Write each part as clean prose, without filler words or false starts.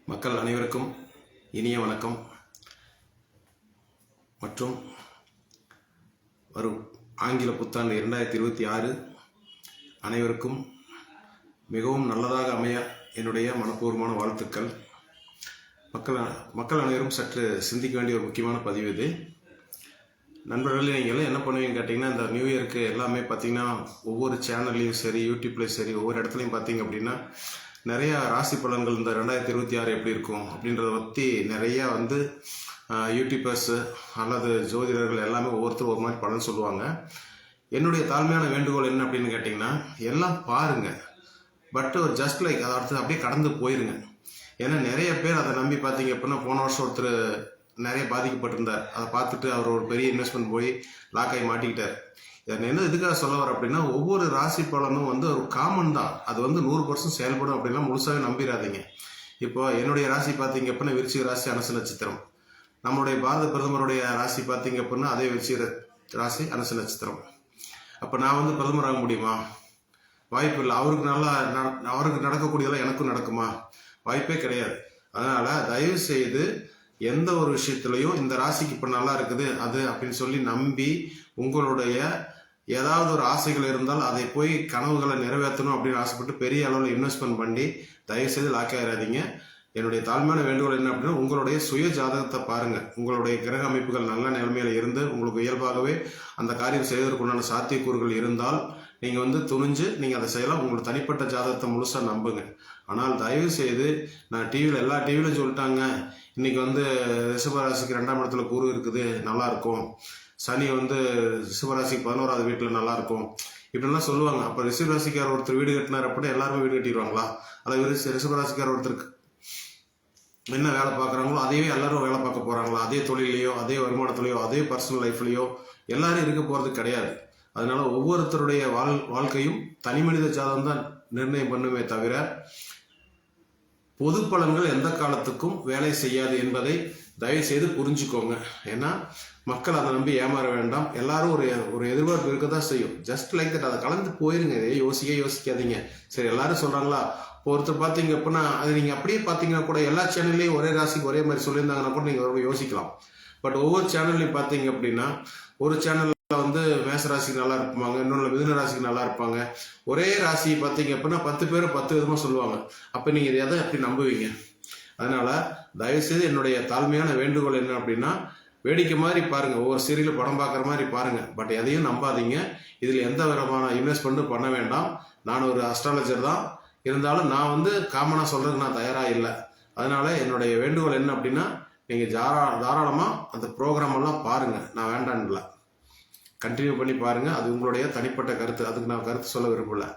மக்கள் அனைவருக்கும் இனிய வணக்கம் மற்றும் வரும் ஆங்கில புத்தாண்டு 2026 அனைவருக்கும் மிகவும் நல்லதாக அமைய என்னுடைய மனப்பூர்வமான வாழ்த்துக்கள். மக்கள் அனைவரும் சற்று சிந்திக்க வேண்டிய ஒரு முக்கியமான பதிவு இது. நண்பர்களே, நீங்கள் என்ன பண்ணுவீங்க கேட்டிங்கன்னா, இந்த நியூ இயருக்கு எல்லாமே பார்த்தீங்கன்னா ஒவ்வொரு சேனல்லையும் சரி, யூடியூப்லேயும் சரி, ஒவ்வொரு இடத்துலையும் பார்த்தீங்க அப்படின்னா நிறையா ராசி பலன்கள் இந்த 2026 எப்படி இருக்கும் அப்படின்றத பற்றி நிறையா யூடியூபர்ஸு அல்லது ஜோதிடர்கள் எல்லாமே ஒவ்வொருத்தரும் ஒரு மாதிரி பலன் சொல்லுவாங்க. என்னுடைய தாழ்மையான வேண்டுகோள் என்ன அப்படின்னு கேட்டிங்கன்னா, எல்லாம் பாருங்கள், பட் ஒரு ஜஸ்ட் லைக் அதை அடுத்து அப்படியே கடந்து போயிருங்க. ஏன்னா நிறைய பேர் அதை நம்பி பார்த்தீங்க அப்படின்னா, போன வருஷம் ஒருத்தர் நிறைய பாதிக்கப்பட்டிருந்தார். அதை பார்த்துட்டு அவர் ஒரு பெரிய இன்வெஸ்ட்மெண்ட் போய் லாக் ஆகி மாட்டிக்கிட்டார். இதை என்ன எதுக்காக சொல்ல வர அப்படின்னா, ஒவ்வொரு ராசி பலனும் ஒரு காமன் தான். அது 100% செயல்படும் அப்படின்னா முழுசாகவே நம்பிடாதீங்க. இப்போ என்னுடைய ராசி பார்த்தீங்க அப்படின்னா விருச்சிக ராசி, அனுச நட்சத்திரம். நம்மளுடைய பாரத பிரதமருடைய ராசி பார்த்தீங்க அப்படின்னா அதே விருச்சிக ராசி, அனுச நட்சத்திரம். அப்போ நான் பிரதமர் ஆக முடியுமா? வாய்ப்பு இல்லை. அவருக்கு நடக்கக்கூடியதெல்லாம் எனக்கும் நடக்குமா? வாய்ப்பே கிடையாது. அதனால தயவு செய்து எந்த ஒரு விஷயத்துலையும் இந்த ராசிக்கு இப்போ நல்லா இருக்குது அது அப்படின்னு சொல்லி நம்பி உங்களுடைய ஏதாவது ஒரு ஆசைகள் இருந்தால் அதை போய் கனவுகளை நிறைவேற்றணும் அப்படின்னு ஆசைப்பட்டு பெரிய அளவில் இன்வெஸ்ட்மெண்ட் பண்ணி தயவுசெய்து லாக் ஆகிடாதீங்க. என்னுடைய தாழ்மையான வேண்டுகோள் என்ன அப்படின்னா, உங்களுடைய சுய ஜாதகத்தை பாருங்கள். உங்களுடைய கிரக அமைப்புகள் நல்ல நிலைமையில் இருந்து உங்களுக்கு இயல்பாகவே அந்த காரியம் செய்வதற்குண்டான சாத்தியக்கூறுகள் இருந்தால் நீங்கள் துணிஞ்சு நீங்கள் அதை செய்யலாம். உங்களோட தனிப்பட்ட ஜாதகத்தை முழுசாக நம்புங்க. ஆனால் தயவு செய்து நான் டிவியில் எல்லா டிவியிலும் சொல்லிட்டாங்க, இன்னைக்கு ரிஷபராசிக்கு 2ஆம் இடத்துல குரு இருக்குது, நல்லா இருக்கும். சனி ரிஷபராசிக்கு 11வது வீட்டில் நல்லா இருக்கும் இப்படிலாம் சொல்லுவாங்க. அப்போ ரிஷபராசிக்கார் ஒருத்தர் வீடு கட்டினார் அப்படின்னா எல்லாருமே வீடு கட்டிடுவாங்களா? அதாவது ரிஷபராசிக்கார் ஒருத்தருக்கு என்ன வேலை பார்க்குறாங்களோ அதையே எல்லாரும் வேலை பார்க்க போகிறாங்களா? அதே தொழிலையோ, அதே வருமானத்துலையோ, அதே பர்சனல் லைஃப்லையோ எல்லாரும் இருக்க போகிறது கிடையாது. அதனால ஒவ்வொருத்தருடைய வாழ்க்கையும் தனி மனித ஜாதகம் தான் நிர்ணயம் பண்ணுமே தவிர பொது பலன்கள் எந்த காலத்துக்கும் வேலை செய்யாது என்பதை தயவு செய்து புரிஞ்சுக்கோங்க. ஏன்னா மக்கள் அதை நம்பி ஏமாற வேண்டாம். எல்லாரும் ஒரு எதிர்பார்ப்பு இருக்க தான் செய்யும். ஜஸ்ட் லைக் தட், அதை கலந்து போயிருங்க. இதை யோசிக்காதீங்க. சரி, எல்லாரும் சொல்றாங்களா, ஒருத்தர் பார்த்தீங்க அப்படின்னா அது நீங்கள் அப்படியே பார்த்தீங்கன்னா கூட எல்லா சேனல்லையும் ஒரே ராசிக்கு ஒரே மாதிரி சொல்லியிருந்தாங்கன்னா கூட நீங்கள் யோசிக்கலாம். பட் ஒவ்வொரு சேனல்லையும் பார்த்தீங்க அப்படின்னா ஒரு சேனல் மேச ராசிக்கு நல்லா இருப்பாங்க, இன்னொன்று மிதுன ராசிக்கு நல்லா இருப்பாங்க. ஒரே ராசி பார்த்தீங்க அப்படின்னா 10 பேர் 10 விதமாக சொல்லுவாங்க. அப்போ நீங்கள் எதை அப்படி நம்புவீங்க? அதனால தயவுசெய்து என்னுடைய தாழ்மையான வேண்டுகோள் என்ன அப்படின்னா, வேடிக்கை மாதிரி பாருங்க, ஒவ்வொரு சீரியலும் படம் பார்க்குற மாதிரி பாருங்க, பட் எதையும் நம்பாதீங்க. இதில் எந்த விதமான இன்வெஸ்ட்மெண்ட்டும் பண்ண வேண்டாம். நான் ஒரு அஸ்ட்ராலஜர் தான், இருந்தாலும் நான் காமனாக சொல்றதுக்கு நான் தயாராக இல்லை. அதனால என்னுடைய வேண்டுகோள் என்ன அப்படின்னா, நீங்கள் தாராளமாக அந்த ப்ரோக்ராம் எல்லாம் பாருங்க. நான் வேண்டான்னு இல்லை, கண்டினியூ பண்ணி பாருங்க. அது உங்களுடைய தனிப்பட்ட கருத்து, அதுக்கு நான் கருத்து சொல்ல விரும்பல.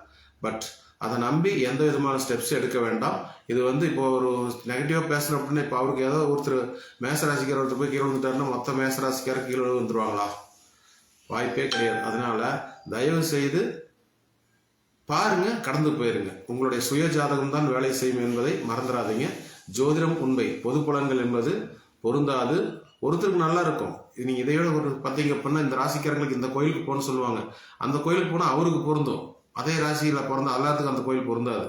பட் அதை நம்பி எந்த விதமான ஸ்டெப்ஸ் எடுக்க வேண்டாம். இது இப்போ ஒரு நெகட்டிவாக பேசுகிறோம் அப்படின்னா, இப்போ அவருக்கு ஏதோ ஒருத்தர் மேசராசிக்கார ஒருத்தர் போய் கீழே வந்துட்டாருன்னா மொத்த மேசராசிக்கார கீழே வந்துருவாங்களா? வாய்ப்பே கிடையாது. அதனால தயவு செய்து பாருங்க, கடந்து போயிருங்க. உங்களுடைய சுய ஜாதகம் தான் வேலை செய்யும் என்பதை மறந்துடாதீங்க. ஜோதிடம் உண்மை, பொது பலன்கள் என்பது பொருந்தாது. ஒருத்தருக்கு நல்லா இருக்கும். நீங்க இதையோட ஒரு பார்த்தீங்க அப்படின்னா, இந்த ராசிக்காரங்களுக்கு இந்த கோயிலுக்கு போகணும்னு சொல்லுவாங்க. அந்த கோயிலுக்கு போனால் அவருக்கு பொருந்தும். அதே ராசியில பிறந்த எல்லாத்துக்கும் அந்த கோயில் பொருந்தாது.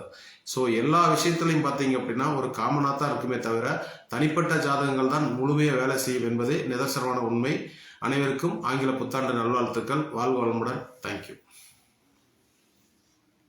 ஸோ எல்லா விஷயத்திலையும் பார்த்தீங்க அப்படின்னா ஒரு காமனாக தான் இருக்குமே தவிர தனிப்பட்ட ஜாதகங்கள் தான் முழுமையாக வேலை செய்யும் என்பதே நிதர்சனமான உண்மை. அனைவருக்கும் ஆங்கில புத்தாண்டு நல்வாழ்த்துக்கள். வாழ்க வளமுடன். தேங்க்யூ.